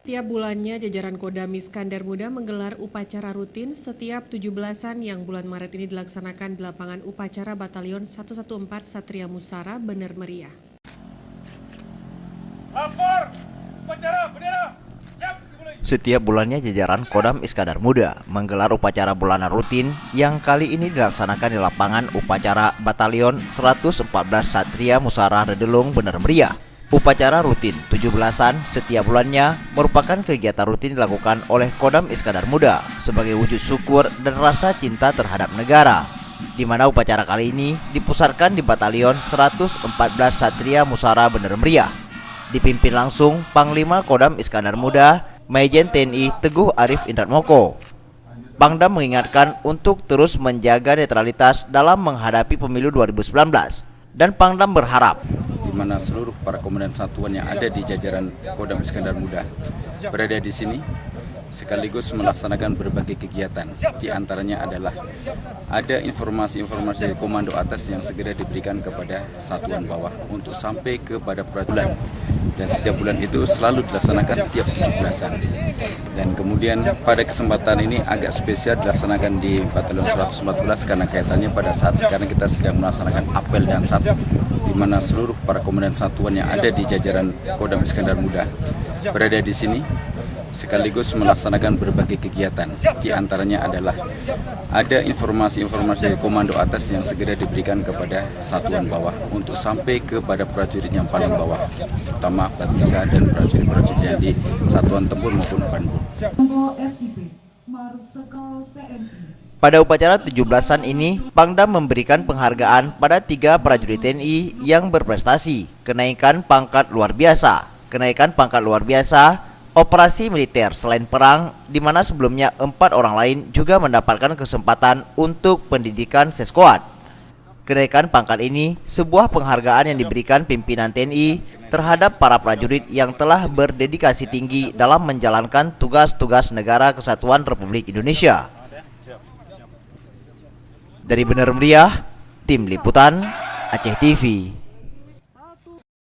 Tiap bulannya jajaran Kodam Iskandar Muda menggelar upacara rutin setiap 17-an yang bulan Maret ini dilaksanakan di lapangan upacara Batalion 114 Satria Musara, Bener Meriah. Lapor, upacara bendera, siap dimulai. Setiap bulannya jajaran Kodam Iskandar Muda menggelar upacara bulanan rutin yang kali ini dilaksanakan di lapangan upacara Batalion 114 Satria Musara Redelung, Bener Meriah. Upacara rutin 17-an setiap bulannya merupakan kegiatan rutin dilakukan oleh Kodam Iskandar Muda sebagai wujud syukur dan rasa cinta terhadap negara, di mana upacara kali ini dipusatkan di Batalion 114 Satria Musara Bener Meriah, dipimpin langsung Panglima Kodam Iskandar Muda Majen TNI Teguh Arif Indratmoko. Pangdam mengingatkan untuk terus menjaga netralitas dalam menghadapi pemilu 2019 dan Pangdam berharap di mana seluruh para komandan satuan yang ada di jajaran Kodam Iskandar Muda berada di sini sekaligus melaksanakan berbagai kegiatan. Di antaranya adalah ada informasi-informasi dari komando atas yang segera diberikan kepada satuan bawah untuk sampai kepada prajurit. Dan setiap bulan itu selalu dilaksanakan tiap 17-an. Dan kemudian pada kesempatan ini agak spesial dilaksanakan di Batalion 114 karena kaitannya pada saat sekarang kita sedang melaksanakan apel dan sat, di mana seluruh para komandan satuan yang ada di jajaran Kodam Iskandar Muda berada di sini sekaligus melaksanakan berbagai kegiatan. Di antaranya adalah ada informasi-informasi dari komando atas yang segera diberikan kepada satuan bawah untuk sampai kepada prajurit yang paling bawah, terutama Batisa dan prajurit-prajurit yang di satuan tempur maupun banbur. Pada upacara 17-an ini, Pangdam memberikan penghargaan pada 3 prajurit TNI yang berprestasi, kenaikan pangkat luar biasa, operasi militer selain perang, di mana sebelumnya 4 orang lain juga mendapatkan kesempatan untuk pendidikan seskoad. Kenaikan pangkat ini sebuah penghargaan yang diberikan pimpinan TNI terhadap para prajurit yang telah berdedikasi tinggi dalam menjalankan tugas-tugas negara kesatuan Republik Indonesia. Dari Bener Meriah, Tim Liputan Aceh TV.